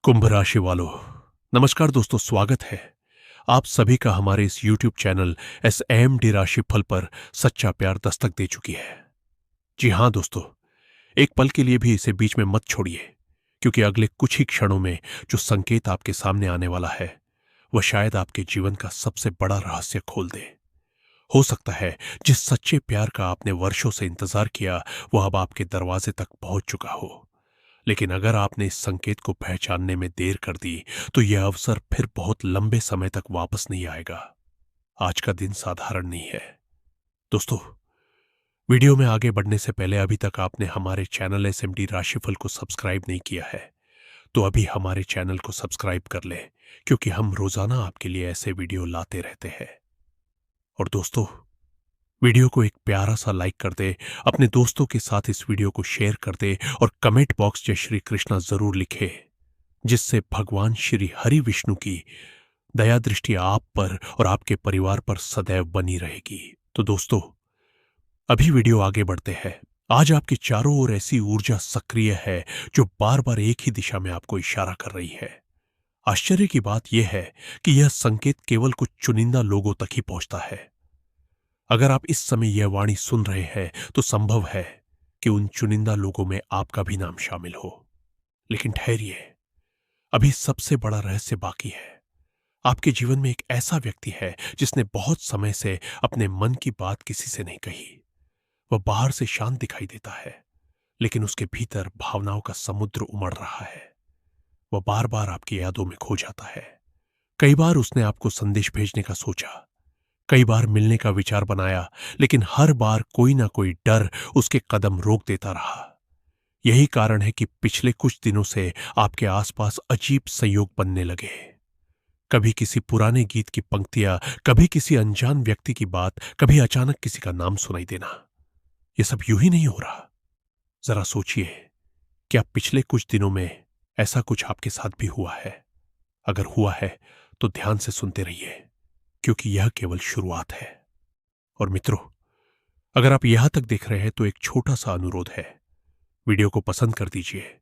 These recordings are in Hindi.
कुंभ राशि वालों, नमस्कार दोस्तों। स्वागत है आप सभी का हमारे इस YouTube चैनल SMD राशिफल पर। सच्चा प्यार दस्तक दे चुकी है। जी हां दोस्तों, एक पल के लिए भी इसे बीच में मत छोड़िए, क्योंकि अगले कुछ ही क्षणों में जो संकेत आपके सामने आने वाला है वह शायद आपके जीवन का सबसे बड़ा रहस्य खोल दे। हो सकता है जिस सच्चे प्यार का आपने वर्षों से इंतजार किया वह अब आपके दरवाजे तक पहुंच चुका हो। लेकिन अगर आपने इस संकेत को पहचानने में देर कर दी तो यह अवसर फिर बहुत लंबे समय तक वापस नहीं आएगा। आज का दिन साधारण नहीं है दोस्तों। वीडियो में आगे बढ़ने से पहले अभी तक आपने हमारे चैनल SMD राशिफल को सब्सक्राइब नहीं किया है तो अभी हमारे चैनल को सब्सक्राइब कर लें, क्योंकि हम रोजाना आपके लिए ऐसे वीडियो लाते रहते हैं। और दोस्तों, वीडियो को एक प्यारा सा लाइक कर दे, अपने दोस्तों के साथ इस वीडियो को शेयर कर दे और कमेंट बॉक्स जय श्री कृष्णा जरूर लिखे, जिससे भगवान श्री हरि विष्णु की दया दृष्टि आप पर और आपके परिवार पर सदैव बनी रहेगी। तो दोस्तों, अभी वीडियो आगे बढ़ते हैं। आज आपके चारों ओर ऐसी ऊर्जा सक्रिय है जो बार बार एक ही दिशा में आपको इशारा कर रही है। आश्चर्य की बात यह है कि यह संकेत केवल कुछ चुनिंदा लोगों तक ही पहुंचता है। अगर आप इस समय यह वाणी सुन रहे हैं तो संभव है कि उन चुनिंदा लोगों में आपका भी नाम शामिल हो। लेकिन ठहरिए, अभी सबसे बड़ा रहस्य बाकी है। आपके जीवन में एक ऐसा व्यक्ति है जिसने बहुत समय से अपने मन की बात किसी से नहीं कही। वह बाहर से शांत दिखाई देता है, लेकिन उसके भीतर भावनाओं का समुद्र उमड़ रहा है। वह बार बार आपकी यादों में खो जाता है। कई बार उसने आपको संदेश भेजने का सोचा, कई बार मिलने का विचार बनाया, लेकिन हर बार कोई ना कोई डर उसके कदम रोक देता रहा। यही कारण है कि पिछले कुछ दिनों से आपके आसपास अजीब संयोग बनने लगे। कभी किसी पुराने गीत की पंक्तियां, कभी किसी अनजान व्यक्ति की बात, कभी अचानक किसी का नाम सुनाई देना। यह सब यूं ही नहीं हो रहा। जरा सोचिए, क्या पिछले कुछ दिनों में ऐसा कुछ आपके साथ भी हुआ है? अगर हुआ है तो ध्यान से सुनते रहिए, क्योंकि यह केवल शुरुआत है। और मित्रों, अगर आप यहां तक देख रहे हैं तो एक छोटा सा अनुरोध है। वीडियो को पसंद कर दीजिए,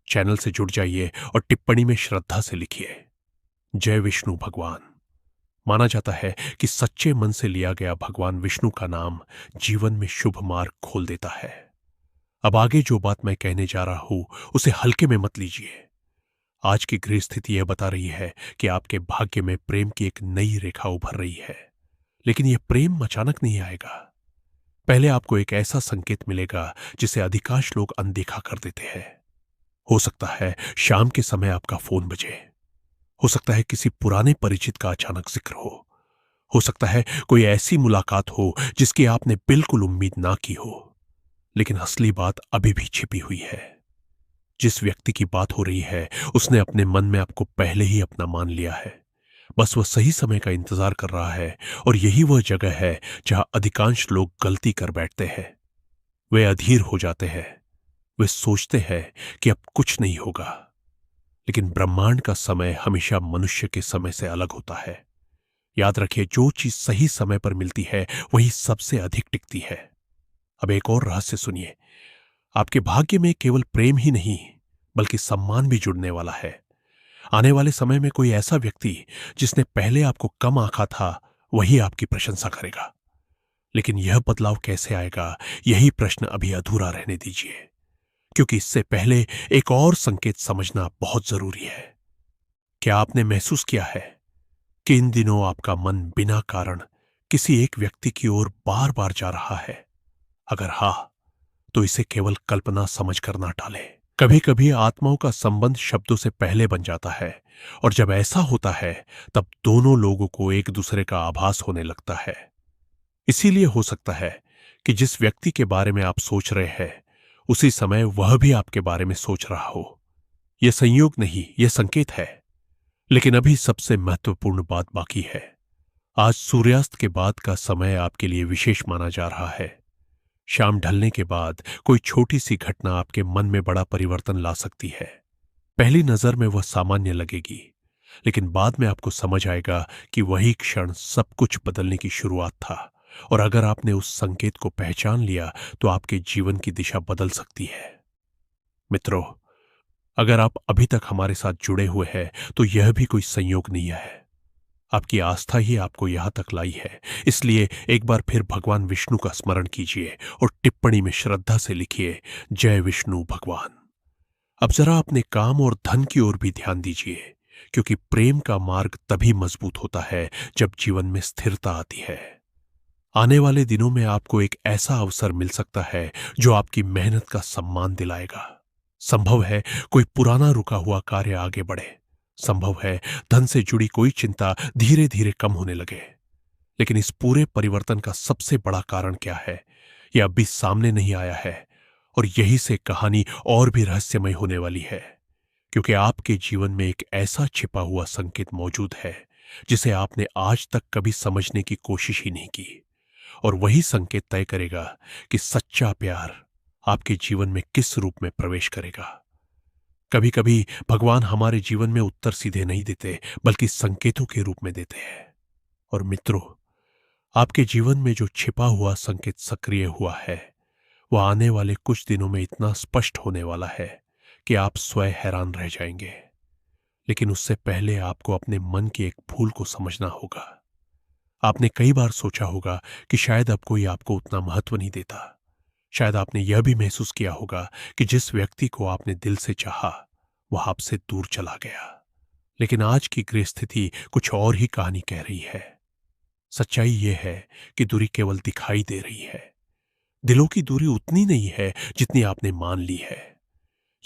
चैनल से जुड़ जाइए और टिप्पणी में श्रद्धा से लिखिए, जय विष्णु भगवान। माना जाता है कि सच्चे मन से लिया गया भगवान विष्णु का नाम जीवन में शुभ मार्ग खोल देता है। अब आगे जो बात मैं कहने जा रहा हूं उसे हल्के में मत लीजिए। आज की गृह स्थिति यह बता रही है कि आपके भाग्य में प्रेम की एक नई रेखा उभर रही है। लेकिन यह प्रेम अचानक नहीं आएगा। पहले आपको एक ऐसा संकेत मिलेगा जिसे अधिकांश लोग अनदेखा कर देते हैं। हो सकता है शाम के समय आपका फोन बजे, हो सकता है किसी पुराने परिचित का अचानक जिक्र हो सकता है कोई ऐसी मुलाकात हो जिसकी आपने बिल्कुल उम्मीद ना की हो। लेकिन असली बात अभी भी छिपी हुई है। जिस व्यक्ति की बात हो रही है उसने अपने मन में आपको पहले ही अपना मान लिया है। बस वह सही समय का इंतजार कर रहा है, और यही वह जगह है जहां अधिकांश लोग गलती कर बैठते हैं। वे अधीर हो जाते हैं। वे सोचते हैं कि अब कुछ नहीं होगा। लेकिन ब्रह्मांड का समय हमेशा मनुष्य के समय से अलग होता है। याद रखिए, जो चीज सही समय पर मिलती है वही सबसे अधिक टिकती है। अब एक और रहस्य सुनिए। आपके भाग्य में केवल प्रेम ही नहीं बल्कि सम्मान भी जुड़ने वाला है। आने वाले समय में कोई ऐसा व्यक्ति जिसने पहले आपको कम आंका था वही आपकी प्रशंसा करेगा। लेकिन यह बदलाव कैसे आएगा, यही प्रश्न अभी अधूरा रहने दीजिए, क्योंकि इससे पहले एक और संकेत समझना बहुत जरूरी है। क्या आपने महसूस किया है कि इन दिनों आपका मन बिना कारण किसी एक व्यक्ति की ओर बार बार जा रहा है? अगर हां, तो इसे केवल कल्पना समझ कर ना टालें। कभी कभी आत्माओं का संबंध शब्दों से पहले बन जाता है, और जब ऐसा होता है तब दोनों लोगों को एक दूसरे का आभास होने लगता है। इसीलिए हो सकता है कि जिस व्यक्ति के बारे में आप सोच रहे हैं उसी समय वह भी आपके बारे में सोच रहा हो। यह संयोग नहीं, यह संकेत है। लेकिन अभी सबसे महत्वपूर्ण बात बाकी है। आज सूर्यास्त के बाद का समय आपके लिए विशेष माना जा रहा है। शाम ढलने के बाद कोई छोटी सी घटना आपके मन में बड़ा परिवर्तन ला सकती है। पहली नजर में वह सामान्य लगेगी, लेकिन बाद में आपको समझ आएगा कि वही क्षण सब कुछ बदलने की शुरुआत था। और अगर आपने उस संकेत को पहचान लिया तो आपके जीवन की दिशा बदल सकती है। मित्रों, अगर आप अभी तक हमारे साथ जुड़े हुए हैं तो यह भी कोई संयोग नहीं है। आपकी आस्था ही आपको यहां तक लाई है। इसलिए एक बार फिर भगवान विष्णु का स्मरण कीजिए और टिप्पणी में श्रद्धा से लिखिए, जय विष्णु भगवान। अब जरा अपने काम और धन की ओर भी ध्यान दीजिए, क्योंकि प्रेम का मार्ग तभी मजबूत होता है जब जीवन में स्थिरता आती है। आने वाले दिनों में आपको एक ऐसा अवसर मिल सकता है जो आपकी मेहनत का सम्मान दिलाएगा। संभव है कोई पुराना रुका हुआ कार्य आगे बढ़े। संभव है धन से जुड़ी कोई चिंता धीरे धीरे कम होने लगे। लेकिन इस पूरे परिवर्तन का सबसे बड़ा कारण क्या है, यह अभी सामने नहीं आया है। और यही से कहानी और भी रहस्यमय होने वाली है, क्योंकि आपके जीवन में एक ऐसा छिपा हुआ संकेत मौजूद है जिसे आपने आज तक कभी समझने की कोशिश ही नहीं की। और वही संकेत तय करेगा कि सच्चा प्यार आपके जीवन में किस रूप में प्रवेश करेगा। कभी कभी भगवान हमारे जीवन में उत्तर सीधे नहीं देते, बल्कि संकेतों के रूप में देते हैं। और मित्रों, आपके जीवन में जो छिपा हुआ संकेत सक्रिय हुआ है, वह आने वाले कुछ दिनों में इतना स्पष्ट होने वाला है कि आप स्वयं हैरान रह जाएंगे। लेकिन उससे पहले आपको अपने मन की एक भूल को समझना होगा। आपने कई बार सोचा होगा कि शायद अब कोई आपको उतना महत्व नहीं देता। शायद आपने यह भी महसूस किया होगा कि जिस व्यक्ति को आपने दिल से चाहा, वह आपसे दूर चला गया। लेकिन आज की गृह स्थिति कुछ और ही कहानी कह रही है। सच्चाई यह है कि दूरी केवल दिखाई दे रही है। दिलों की दूरी उतनी नहीं है जितनी आपने मान ली है।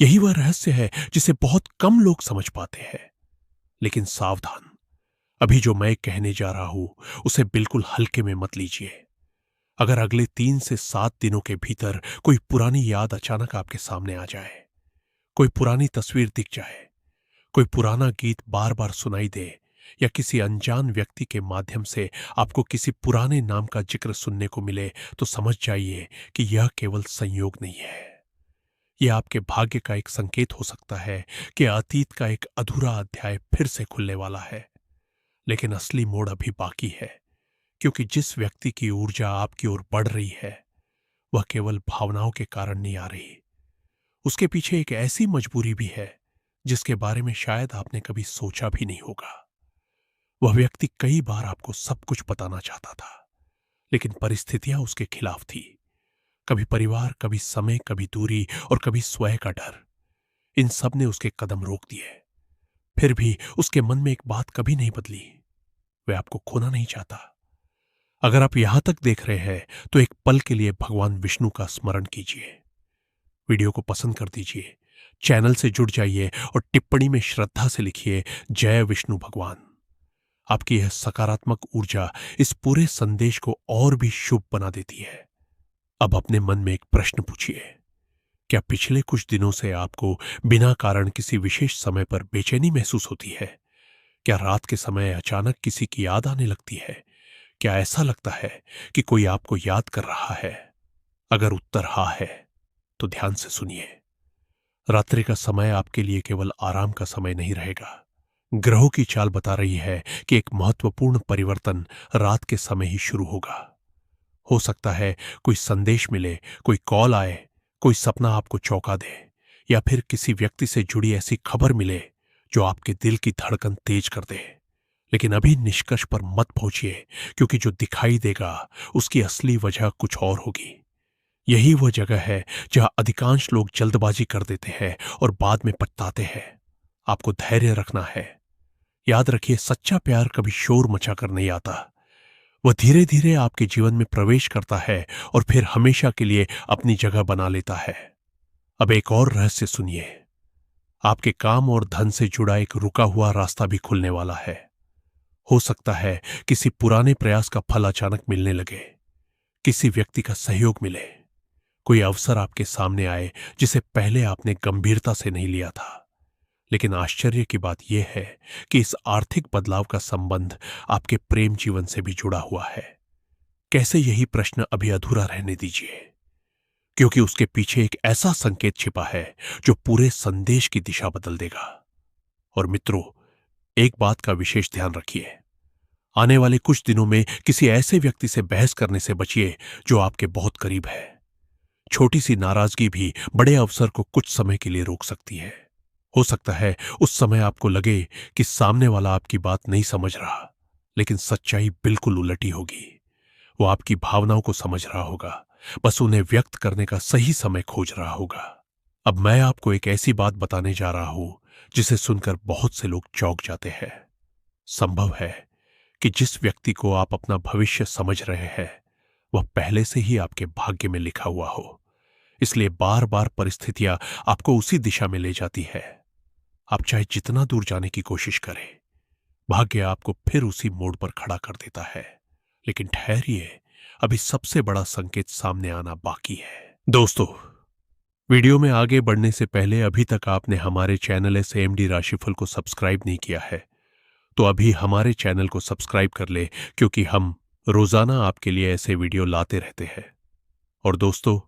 यही वह रहस्य है जिसे बहुत कम लोग समझ पाते हैं। लेकिन सावधान, अभी जो मैं कहने जा रहा हूं उसे बिल्कुल हल्के में मत लीजिए। अगर अगले 3 से 7 दिनों के भीतर कोई पुरानी याद अचानक आपके सामने आ जाए, कोई पुरानी तस्वीर दिख जाए, कोई पुराना गीत बार बार सुनाई दे, या किसी अनजान व्यक्ति के माध्यम से आपको किसी पुराने नाम का जिक्र सुनने को मिले, तो समझ जाइए कि यह केवल संयोग नहीं है। यह आपके भाग्य का एक संकेत हो सकता है कि अतीत का एक अधूरा अध्याय फिर से खुलने वाला है। लेकिन असली मोड़ अभी बाकी है, क्योंकि जिस व्यक्ति की ऊर्जा आपकी ओर बढ़ रही है, वह केवल भावनाओं के कारण नहीं आ रही। उसके पीछे एक ऐसी मजबूरी भी है जिसके बारे में शायद आपने कभी सोचा भी नहीं होगा। वह व्यक्ति कई बार आपको सब कुछ बताना चाहता था, लेकिन परिस्थितियां उसके खिलाफ थी। कभी परिवार, कभी समय, कभी दूरी और कभी स्वयं का डर। इन सब ने उसके कदम रोक दिए। फिर भी उसके मन में एक बात कभी नहीं बदली, वह आपको खोना नहीं चाहता। अगर आप यहां तक देख रहे हैं तो एक पल के लिए भगवान विष्णु का स्मरण कीजिए। वीडियो को पसंद कर दीजिए, चैनल से जुड़ जाइए और टिप्पणी में श्रद्धा से लिखिए, जय विष्णु भगवान। आपकी यह सकारात्मक ऊर्जा इस पूरे संदेश को और भी शुभ बना देती है। अब अपने मन में एक प्रश्न पूछिए, क्या पिछले कुछ दिनों से आपको बिना कारण किसी विशेष समय पर बेचैनी महसूस होती है? क्या रात के समय अचानक किसी की याद आने लगती है? क्या ऐसा लगता है कि कोई आपको याद कर रहा है? अगर उत्तर हाँ है तो ध्यान से सुनिए। रात्रि का समय आपके लिए केवल आराम का समय नहीं रहेगा। ग्रहों की चाल बता रही है कि एक महत्वपूर्ण परिवर्तन रात के समय ही शुरू होगा। हो सकता है कोई संदेश मिले, कोई कॉल आए, कोई सपना आपको चौंका दे, या फिर किसी व्यक्ति से जुड़ी ऐसी खबर मिले जो आपके दिल की धड़कन तेज कर दे। लेकिन अभी निष्कर्ष पर मत पहुंचिए, क्योंकि जो दिखाई देगा उसकी असली वजह कुछ और होगी। यही वह जगह है जहां अधिकांश लोग जल्दबाजी कर देते हैं और बाद में पछताते हैं। आपको धैर्य रखना है। याद रखिए, सच्चा प्यार कभी शोर मचाकर नहीं आता। वह धीरे धीरे आपके जीवन में प्रवेश करता है और फिर हमेशा के लिए अपनी जगह बना लेता है। अब एक और रहस्य सुनिए। आपके काम और धन से जुड़ा एक रुका हुआ रास्ता भी खुलने वाला है। हो सकता है किसी पुराने प्रयास का फल अचानक मिलने लगे, किसी व्यक्ति का सहयोग मिले, कोई अवसर आपके सामने आए जिसे पहले आपने गंभीरता से नहीं लिया था। लेकिन आश्चर्य की बात यह है कि इस आर्थिक बदलाव का संबंध आपके प्रेम जीवन से भी जुड़ा हुआ है। कैसे, यही प्रश्न अभी अधूरा रहने दीजिए, क्योंकि उसके पीछे एक ऐसा संकेत छिपा है जो पूरे संदेश की दिशा बदल देगा। और मित्रों, एक बात का विशेष ध्यान रखिए। आने वाले कुछ दिनों में किसी ऐसे व्यक्ति से बहस करने से बचिए जो आपके बहुत करीब है। छोटी सी नाराजगी भी बड़े अवसर को कुछ समय के लिए रोक सकती है। हो सकता है उस समय आपको लगे कि सामने वाला आपकी बात नहीं समझ रहा, लेकिन सच्चाई बिल्कुल उलटी होगी। वो आपकी भावनाओं को समझ रहा होगा, बस उन्हें व्यक्त करने का सही समय खोज रहा होगा। अब मैं आपको एक ऐसी बात बताने जा रहा हूं जिसे सुनकर बहुत से लोग चौंक जाते हैं। संभव है कि जिस व्यक्ति को आप अपना भविष्य समझ रहे हैं वह पहले से ही आपके भाग्य में लिखा हुआ हो, इसलिए बार बार परिस्थितियां आपको उसी दिशा में ले जाती है। आप चाहे जितना दूर जाने की कोशिश करें, भाग्य आपको फिर उसी मोड़ पर खड़ा कर देता है। लेकिन ठहरिए, अभी सबसे बड़ा संकेत सामने आना बाकी है। दोस्तों, वीडियो में आगे बढ़ने से पहले अभी तक आपने हमारे चैनल एसएमडी राशिफल को सब्सक्राइब नहीं किया है तो अभी हमारे चैनल को सब्सक्राइब कर ले, क्योंकि हम रोजाना आपके लिए ऐसे वीडियो लाते रहते हैं। और दोस्तों,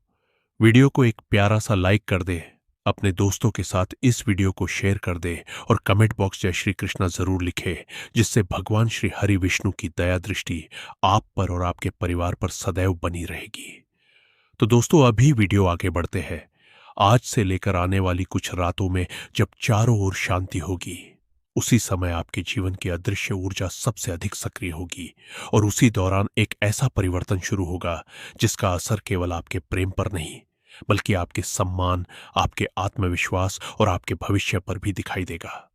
वीडियो को एक प्यारा सा लाइक कर दे, अपने दोस्तों के साथ इस वीडियो को शेयर कर दे और कमेंट बॉक्स जय श्री कृष्णा जरूर लिखे, जिससे भगवान श्री हरि विष्णु की दया दृष्टि आप पर और आपके परिवार पर सदैव बनी रहेगी। तो दोस्तों, अभी वीडियो आगे बढ़ते हैं। आज से लेकर आने वाली कुछ रातों में जब चारों ओर शांति होगी, उसी समय आपके जीवन की अदृश्य ऊर्जा सबसे अधिक सक्रिय होगी और उसी दौरान एक ऐसा परिवर्तन शुरू होगा जिसका असर केवल आपके प्रेम पर नहीं, बल्कि आपके सम्मान, आपके आत्मविश्वास और आपके भविष्य पर भी दिखाई देगा।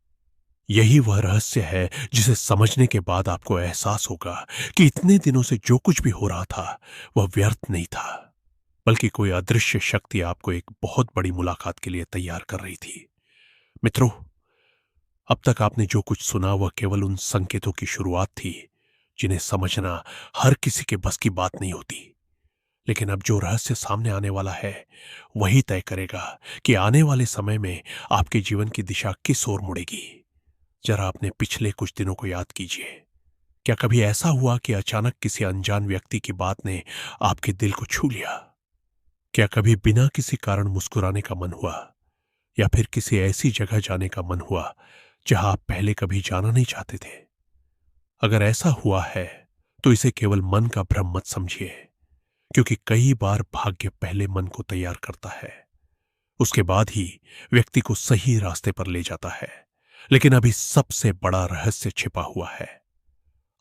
यही वह रहस्य है जिसे समझने के बाद आपको एहसास होगा कि इतने दिनों से जो कुछ भी हो रहा था वह व्यर्थ नहीं था, बल्कि कोई अदृश्य शक्ति आपको एक बहुत बड़ी मुलाकात के लिए तैयार कर रही थी। मित्रों, अब तक आपने जो कुछ सुना वह केवल उन संकेतों की शुरुआत थी जिन्हें समझना हर किसी के बस की बात नहीं होती। लेकिन अब जो रहस्य सामने आने वाला है वही तय करेगा कि आने वाले समय में आपके जीवन की दिशा किस ओर मुड़ेगी। जरा अपने पिछले कुछ दिनों को याद कीजिए। क्या कभी ऐसा हुआ कि अचानक किसी अनजान व्यक्ति की बात ने आपके दिल को छू लिया? क्या कभी बिना किसी कारण मुस्कुराने का मन हुआ, या फिर किसी ऐसी जगह जाने का मन हुआ जहां आप पहले कभी जाना नहीं चाहते थे? अगर ऐसा हुआ है तो इसे केवल मन का भ्रम मत समझिए, क्योंकि कई बार भाग्य पहले मन को तैयार करता है, उसके बाद ही व्यक्ति को सही रास्ते पर ले जाता है। लेकिन अभी सबसे बड़ा रहस्य छिपा हुआ है।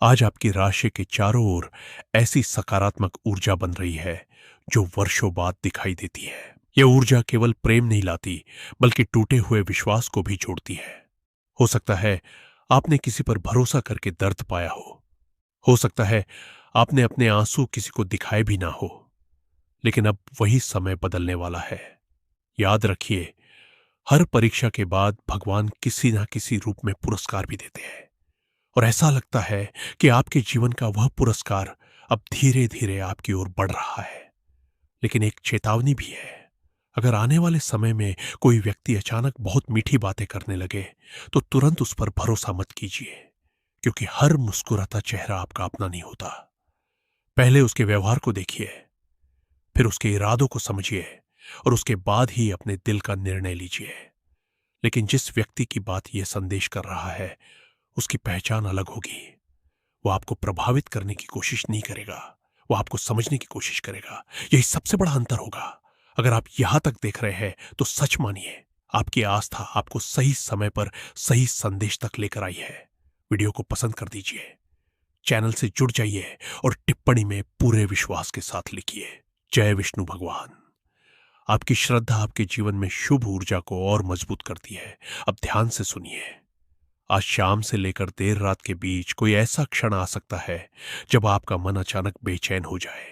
आज आपकी राशि के चारों ओर ऐसी सकारात्मक ऊर्जा बन रही है जो वर्षों बाद दिखाई देती है। यह ऊर्जा केवल प्रेम नहीं लाती, बल्कि टूटे हुए विश्वास को भी जोड़ती है। हो सकता है आपने किसी पर भरोसा करके दर्द पाया हो सकता है आपने अपने आंसू किसी को दिखाए भी ना हो, लेकिन अब वही समय बदलने वाला है। याद रखिए, हर परीक्षा के बाद भगवान किसी ना किसी रूप में पुरस्कार भी देते हैं, और ऐसा लगता है कि आपके जीवन का वह पुरस्कार अब धीरे धीरे आपकी ओर बढ़ रहा है। लेकिन एक चेतावनी भी है। अगर आने वाले समय में कोई व्यक्ति अचानक बहुत मीठी बातें करने लगे तो तुरंत उस पर भरोसा मत कीजिए, क्योंकि हर मुस्कुराता चेहरा आपका अपना नहीं होता। पहले उसके व्यवहार को देखिए, फिर उसके इरादों को समझिए और उसके बाद ही अपने दिल का निर्णय लीजिए। लेकिन जिस व्यक्ति की बात यह संदेश कर रहा है उसकी पहचान अलग होगी। वो आपको प्रभावित करने की कोशिश नहीं करेगा, वो आपको समझने की कोशिश करेगा। यही सबसे बड़ा अंतर होगा। अगर आप यहां तक देख रहे हैं तो सच मानिए, आपकी आस्था आपको सही समय पर सही संदेश तक लेकर आई है। वीडियो को पसंद कर दीजिए, चैनल से जुड़ जाइए और टिप्पणी में पूरे विश्वास के साथ लिखिए, जय विष्णु भगवान। आपकी श्रद्धा आपके जीवन में शुभ ऊर्जा को और मजबूत करती है। अब ध्यान से सुनिए। आज शाम से लेकर देर रात के बीच कोई ऐसा क्षण आ सकता है जब आपका मन अचानक बेचैन हो जाए,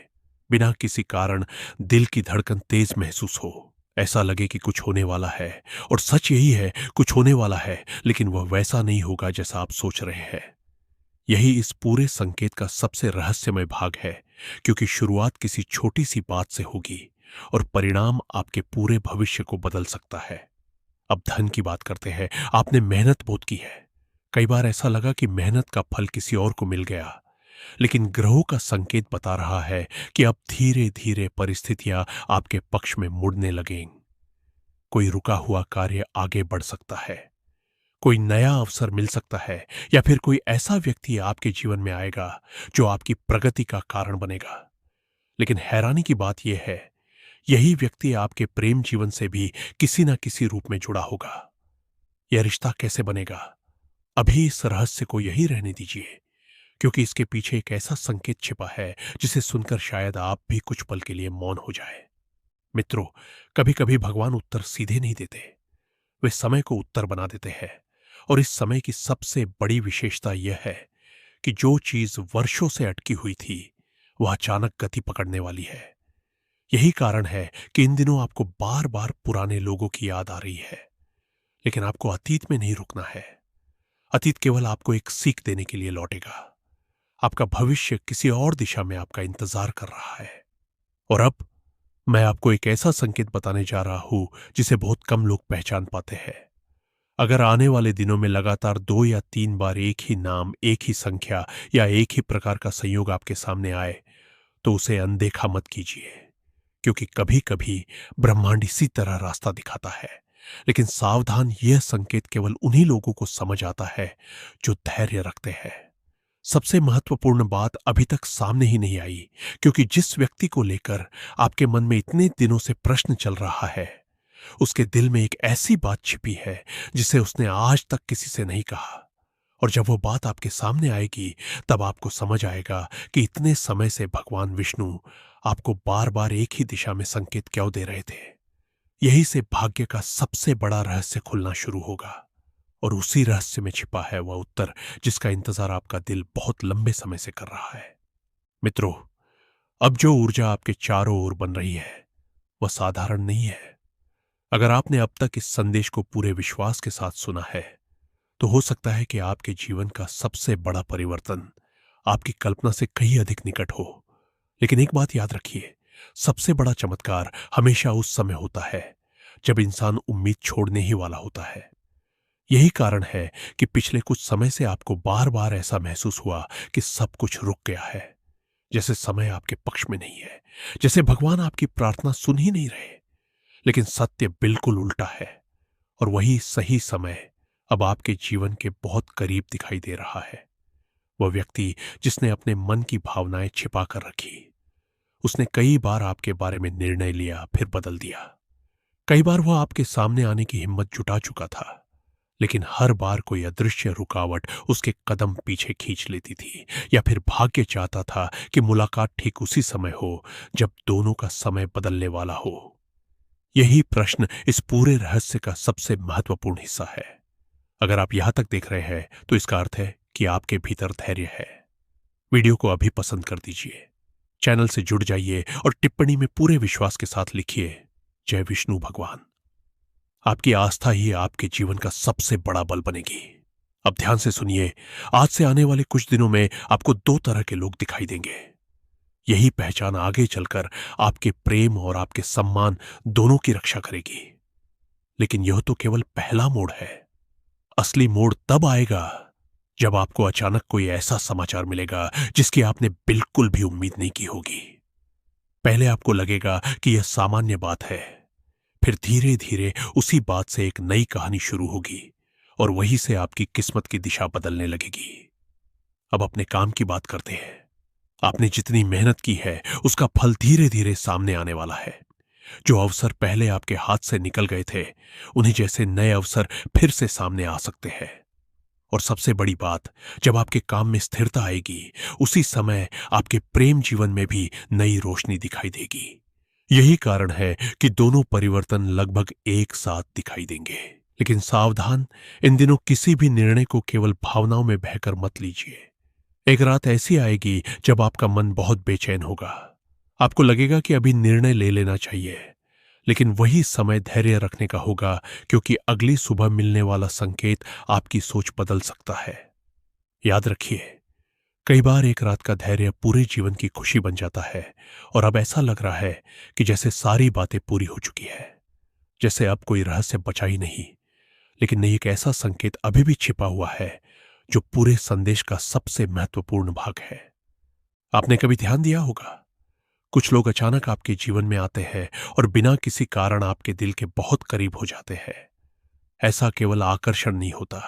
बिना किसी कारण दिल की धड़कन तेज महसूस हो, ऐसा लगे कि कुछ होने वाला है। और सच यही है, कुछ होने वाला है, लेकिन वह वैसा नहीं होगा जैसा आप सोच रहे हैं। यही इस पूरे संकेत का सबसे रहस्यमय भाग है, क्योंकि शुरुआत किसी छोटी सी बात से होगी और परिणाम आपके पूरे भविष्य को बदल सकता है। अब धन की बात करते हैं। आपने मेहनत बहुत की है। कई बार ऐसा लगा कि मेहनत का फल किसी और को मिल गया, लेकिन ग्रहों का संकेत बता रहा है कि अब धीरे धीरे परिस्थितियां आपके पक्ष में मुड़ने लगेंगी। कोई रुका हुआ कार्य आगे बढ़ सकता है, कोई नया अवसर मिल सकता है, या फिर कोई ऐसा व्यक्ति आपके जीवन में आएगा जो आपकी प्रगति का कारण बनेगा। लेकिन हैरानी की बात यह है, यही व्यक्ति आपके प्रेम जीवन से भी किसी ना किसी रूप में जुड़ा होगा। यह रिश्ता कैसे बनेगा? अभी इस रहस्य को यही रहने दीजिए, क्योंकि इसके पीछे एक ऐसा संकेत छिपा है जिसे सुनकर शायद आप भी कुछ पल के लिए मौन हो जाए। मित्रों, कभी कभी भगवान उत्तर सीधे नहीं देते, वे समय को उत्तर बना देते हैं। और इस समय की सबसे बड़ी विशेषता यह है कि जो चीज वर्षों से अटकी हुई थी वह अचानक गति पकड़ने वाली है। यही कारण है कि इन दिनों आपको बार बार पुराने लोगों की याद आ रही है। लेकिन आपको अतीत में नहीं रुकना है। अतीत केवल आपको एक सीख देने के लिए लौटेगा। आपका भविष्य किसी और दिशा में आपका इंतजार कर रहा है। और अब मैं आपको एक ऐसा संकेत बताने जा रहा हूं जिसे बहुत कम लोग पहचान पाते हैं। अगर आने वाले दिनों में लगातार 2 या 3 बार एक ही नाम, एक ही संख्या या एक ही प्रकार का संयोग आपके सामने आए, तो उसे अनदेखा मत कीजिए, क्योंकि कभी कभी ब्रह्मांड इसी तरह रास्ता दिखाता है। लेकिन सावधान, यह संकेत केवल उन्हीं लोगों को समझ आता है जो धैर्य रखते हैं। सबसे महत्वपूर्ण बात अभी तक सामने ही नहीं आई, क्योंकि जिस व्यक्ति को लेकर आपके मन में इतने दिनों से प्रश्न चल रहा है, उसके दिल में एक ऐसी बात छिपी है जिसे उसने आज तक किसी से नहीं कहा। और जब वो बात आपके सामने आएगी, तब आपको समझ आएगा कि इतने समय से भगवान विष्णु आपको बार बार एक ही दिशा में संकेत क्यों दे रहे थे। यही से भाग्य का सबसे बड़ा रहस्य खुलना शुरू होगा। और उसी रहस्य में छिपा है वह उत्तर जिसका इंतजार आपका दिल बहुत लंबे समय से कर रहा है। मित्रों, अब जो ऊर्जा आपके चारों ओर बन रही है वह साधारण नहीं है। अगर आपने अब तक इस संदेश को पूरे विश्वास के साथ सुना है, तो हो सकता है कि आपके जीवन का सबसे बड़ा परिवर्तन आपकी कल्पना से कहीं अधिक निकट हो। लेकिन एक बात याद रखिए, सबसे बड़ा चमत्कार हमेशा उस समय होता है जब इंसान उम्मीद छोड़ने ही वाला होता है। यही कारण है कि पिछले कुछ समय से आपको बार बार ऐसा महसूस हुआ कि सब कुछ रुक गया है, जैसे समय आपके पक्ष में नहीं है, जैसे भगवान आपकी प्रार्थना सुन ही नहीं रहे। लेकिन सत्य बिल्कुल उल्टा है, और वही सही समय अब आपके जीवन के बहुत करीब दिखाई दे रहा है। वह व्यक्ति जिसने अपने मन की भावनाएं छिपा कर रखी, उसने कई बार आपके बारे में निर्णय लिया फिर बदल दिया। कई बार वह आपके सामने आने की हिम्मत जुटा चुका था, लेकिन हर बार कोई अदृश्य रुकावट उसके कदम पीछे खींच लेती थी, या फिर भाग्य चाहता था कि मुलाकात ठीक उसी समय हो जब दोनों का समय बदलने वाला हो। यही प्रश्न इस पूरे रहस्य का सबसे महत्वपूर्ण हिस्सा है। अगर आप यहां तक देख रहे हैं तो इसका अर्थ है कि आपके भीतर धैर्य है। वीडियो को अभी पसंद कर दीजिए, चैनल से जुड़ जाइए और टिप्पणी में पूरे विश्वास के साथ लिखिए, जय विष्णु भगवान। आपकी आस्था ही आपके जीवन का सबसे बड़ा बल बनेगी। अब ध्यान से सुनिए, आज से आने वाले कुछ दिनों में आपको 2 तरह के लोग दिखाई देंगे। यही पहचान आगे चलकर आपके प्रेम और आपके सम्मान दोनों की रक्षा करेगी। लेकिन यह तो केवल पहला मोड़ है। असली मोड़ तब आएगा जब आपको अचानक कोई ऐसा समाचार मिलेगा जिसकी आपने बिल्कुल भी उम्मीद नहीं की होगी। पहले आपको लगेगा कि यह सामान्य बात है, फिर धीरे धीरे उसी बात से एक नई कहानी शुरू होगी, और वहीं से आपकी किस्मत की दिशा बदलने लगेगी। अब अपने काम की बात करते हैं। आपने जितनी मेहनत की है उसका फल धीरे धीरे सामने आने वाला है। जो अवसर पहले आपके हाथ से निकल गए थे, उन्हीं जैसे नए अवसर फिर से सामने आ सकते हैं। और सबसे बड़ी बात, जब आपके काम में स्थिरता आएगी, उसी समय आपके प्रेम जीवन में भी नई रोशनी दिखाई देगी। यही कारण है कि दोनों परिवर्तन लगभग एक साथ दिखाई देंगे। लेकिन सावधान, इन दिनों किसी भी निर्णय को केवल भावनाओं में बहकर मत लीजिए। एक रात ऐसी आएगी जब आपका मन बहुत बेचैन होगा। आपको लगेगा कि अभी निर्णय ले लेना चाहिए, लेकिन वही समय धैर्य रखने का होगा, क्योंकि अगली सुबह मिलने वाला संकेत आपकी सोच बदल सकता है। याद रखिए, कई बार एक रात का धैर्य पूरे जीवन की खुशी बन जाता है। और अब ऐसा लग रहा है कि जैसे सारी बातें पूरी हो चुकी है, जैसे अब कोई रहस्य बचा ही नहीं। लेकिन एक ऐसा संकेत अभी भी छिपा हुआ है जो पूरे संदेश का सबसे महत्वपूर्ण भाग है। आपने कभी ध्यान दिया होगा, कुछ लोग अचानक आपके जीवन में आते हैं और बिना किसी कारण आपके दिल के बहुत करीब हो जाते हैं। ऐसा केवल आकर्षण नहीं होता,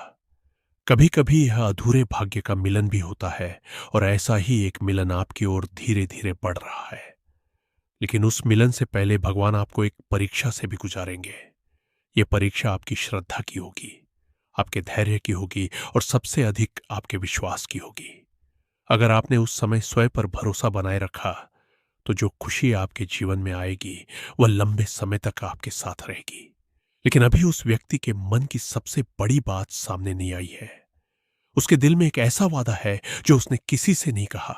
कभी कभी यह अधूरे भाग्य का मिलन भी होता है। और ऐसा ही एक मिलन आपकी ओर धीरे धीरे बढ़ रहा है। लेकिन उस मिलन से पहले भगवान आपको एक परीक्षा से भी गुजारेंगे। यह परीक्षा आपकी श्रद्धा की होगी, आपके धैर्य की होगी और सबसे अधिक आपके विश्वास की होगी। अगर आपने उस समय स्वयं पर भरोसा बनाए रखा तो जो खुशी आपके जीवन में आएगी वह लंबे समय तक आपके साथ रहेगी। लेकिन अभी उस व्यक्ति के मन की सबसे बड़ी बात सामने नहीं आई है। उसके दिल में एक ऐसा वादा है जो उसने किसी से नहीं कहा।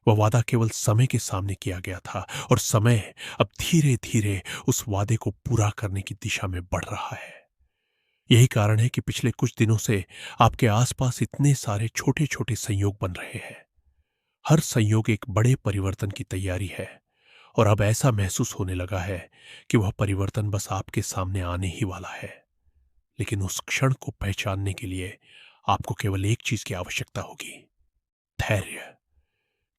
वह वादा केवल समय के सामने किया गया था और समय अब धीरे धीरे उस वादे को पूरा करने की दिशा में बढ़ रहा है। यही कारण है कि पिछले कुछ दिनों से आपके आसपास इतने सारे छोटे छोटे संयोग बन रहे हैं। हर संयोग एक बड़े परिवर्तन की तैयारी है और अब ऐसा महसूस होने लगा है कि वह परिवर्तन बस आपके सामने आने ही वाला है। लेकिन उस क्षण को पहचानने के लिए आपको केवल एक चीज की आवश्यकता होगी, धैर्य।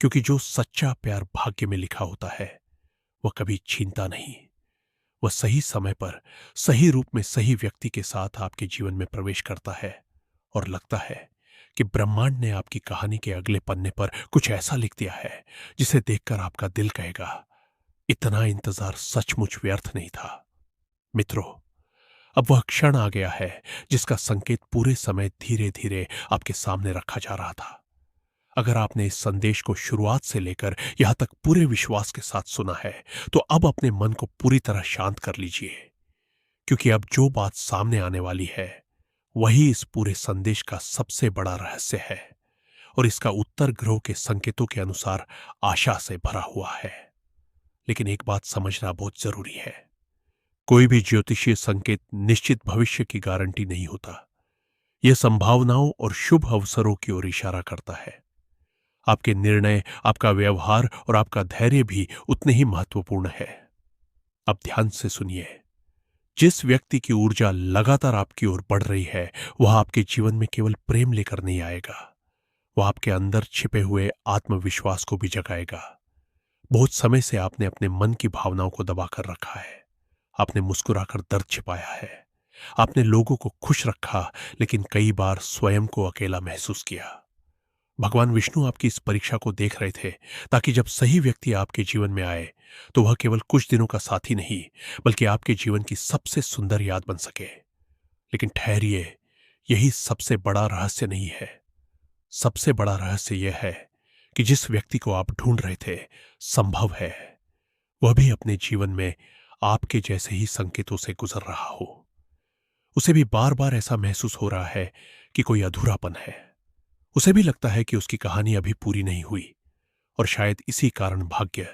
क्योंकि जो सच्चा प्यार भाग्य में लिखा होता है वह कभी छीनता नहीं। वह सही समय पर सही रूप में सही व्यक्ति के साथ आपके जीवन में प्रवेश करता है और लगता है कि ब्रह्मांड ने आपकी कहानी के अगले पन्ने पर कुछ ऐसा लिख दिया है जिसे देखकर आपका दिल कहेगा, इतना इंतजार सचमुच व्यर्थ नहीं था। मित्रों, अब वह क्षण आ गया है जिसका संकेत पूरे समय धीरे धीरे आपके सामने रखा जा रहा था। अगर आपने इस संदेश को शुरुआत से लेकर यहां तक पूरे विश्वास के साथ सुना है तो अब अपने मन को पूरी तरह शांत कर लीजिए, क्योंकि अब जो बात सामने आने वाली है वही इस पूरे संदेश का सबसे बड़ा रहस्य है और इसका उत्तर ग्रह के संकेतों के अनुसार आशा से भरा हुआ है। लेकिन एक बात समझना बहुत जरूरी है, कोई भी ज्योतिषीय संकेत निश्चित भविष्य की गारंटी नहीं होता। यह संभावनाओं और शुभ अवसरों की ओर इशारा करता है। आपके निर्णय, आपका व्यवहार और आपका धैर्य भी उतने ही महत्वपूर्ण है। अब ध्यान से सुनिए, जिस व्यक्ति की ऊर्जा लगातार आपकी ओर बढ़ रही है वह आपके जीवन में केवल प्रेम लेकर नहीं आएगा, वह आपके अंदर छिपे हुए आत्मविश्वास को भी जगाएगा। बहुत समय से आपने अपने मन की भावनाओं को दबाकर रखा है। आपने मुस्कुराकर दर्द छिपाया है। आपने लोगों को खुश रखा लेकिन कई बार स्वयं को अकेला महसूस किया। भगवान विष्णु आपकी इस परीक्षा को देख रहे थे ताकि जब सही व्यक्ति आपके जीवन में आए तो वह केवल कुछ दिनों का साथी नहीं बल्कि आपके जीवन की सबसे सुंदर याद बन सके। लेकिन ठहरिए, यही सबसे बड़ा रहस्य नहीं है। सबसे बड़ा रहस्य यह है कि जिस व्यक्ति को आप ढूंढ रहे थे संभव है वह भी अपने जीवन में आपके जैसे ही संकेतों से गुजर रहा हो। उसे भी बार बार ऐसा महसूस हो रहा है कि कोई अधूरापन है। उसे भी लगता है कि उसकी कहानी अभी पूरी नहीं हुई और शायद इसी कारण भाग्य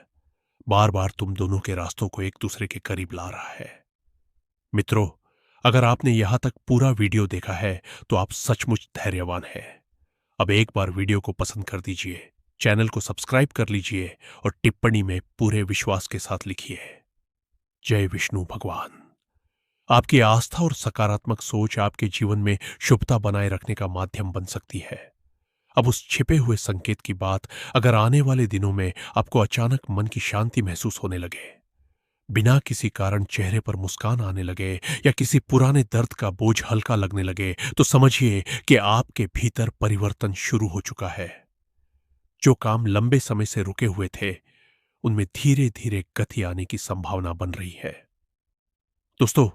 बार बार तुम दोनों के रास्तों को एक दूसरे के करीब ला रहा है। मित्रों, अगर आपने यहां तक पूरा वीडियो देखा है तो आप सचमुच धैर्यवान हैं। अब एक बार वीडियो को पसंद कर दीजिए, चैनल को सब्सक्राइब कर लीजिए और टिप्पणी में पूरे विश्वास के साथ लिखिए, जय विष्णु भगवान। आपकी आस्था और सकारात्मक सोच आपके जीवन में शुभता बनाए रखने का माध्यम बन सकती है। अब उस छिपे हुए संकेत की बात, अगर आने वाले दिनों में आपको अचानक मन की शांति महसूस होने लगे, बिना किसी कारण चेहरे पर मुस्कान आने लगे या किसी पुराने दर्द का बोझ हल्का लगने लगे, तो समझिए कि आपके भीतर परिवर्तन शुरू हो चुका है। जो काम लंबे समय से रुके हुए थे उनमें धीरे धीरे गति आने की संभावना बन रही है। दोस्तों,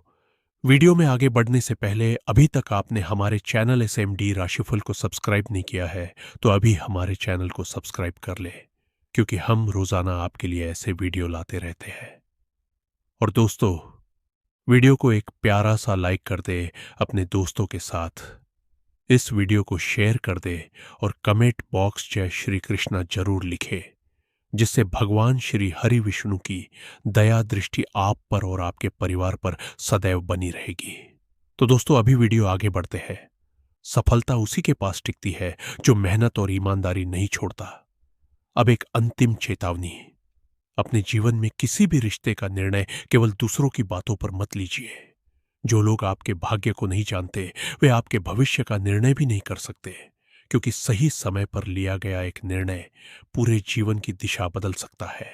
वीडियो में आगे बढ़ने से पहले अभी तक आपने हमारे चैनल SMD राशिफल को सब्सक्राइब नहीं किया है तो अभी हमारे चैनल को सब्सक्राइब कर ले, क्योंकि हम रोजाना आपके लिए ऐसे वीडियो लाते रहते हैं। और दोस्तों, वीडियो को एक प्यारा सा लाइक कर दे अपने दोस्तों के साथ, इस वीडियो को शेयर कर दे और कमेंट बॉक्स जय श्री कृष्णा जरूर लिखे, जिससे भगवान श्री हरि विष्णु की दया दृष्टि आप पर और आपके परिवार पर सदैव बनी रहेगी। तो दोस्तों, अभी वीडियो आगे बढ़ते हैं। सफलता उसी के पास टिकती है जो मेहनत और ईमानदारी नहीं छोड़ता। अब एक अंतिम चेतावनी, अपने जीवन में किसी भी रिश्ते का निर्णय केवल दूसरों की बातों पर मत लीजिए। जो लोग आपके भाग्य को नहीं जानते वे आपके भविष्य का निर्णय भी नहीं कर सकते, क्योंकि सही समय पर लिया गया एक निर्णय पूरे जीवन की दिशा बदल सकता है।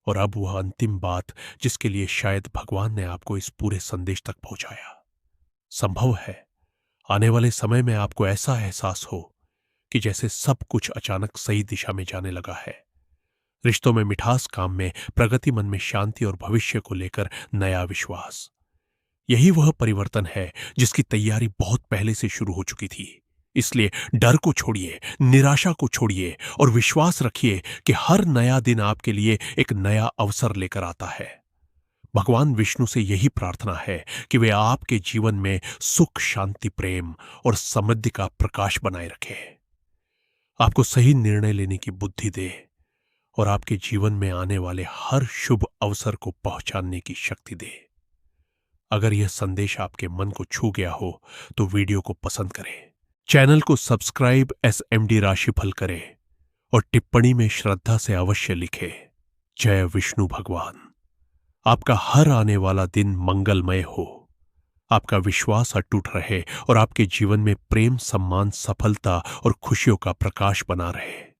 और अब वह अंतिम बात जिसके लिए शायद भगवान ने आपको इस पूरे संदेश तक पहुंचाया। संभव है आने वाले समय में आपको ऐसा एहसास हो कि जैसे सब कुछ अचानक सही दिशा में जाने लगा है। रिश्तों में मिठास, काम में प्रगति, मन में शांति और भविष्य को लेकर नया विश्वास। यही वह परिवर्तन है जिसकी तैयारी बहुत पहले से शुरू हो चुकी थी। इसलिए डर को छोड़िए, निराशा को छोड़िए और विश्वास रखिए कि हर नया दिन आपके लिए एक नया अवसर लेकर आता है। भगवान विष्णु से यही प्रार्थना है कि वे आपके जीवन में सुख, शांति, प्रेम और समृद्धि का प्रकाश बनाए रखे, आपको सही निर्णय लेने की बुद्धि दे और आपके जीवन में आने वाले हर शुभ अवसर को पहचानने की शक्ति दे। अगर यह संदेश आपके मन को छू गया हो तो वीडियो को पसंद करें, चैनल को सब्सक्राइब SMD राशिफल करें और टिप्पणी में श्रद्धा से अवश्य लिखें, जय विष्णु भगवान। आपका हर आने वाला दिन मंगलमय हो, आपका विश्वास अटूट रहे और आपके जीवन में प्रेम, सम्मान, सफलता और खुशियों का प्रकाश बना रहे।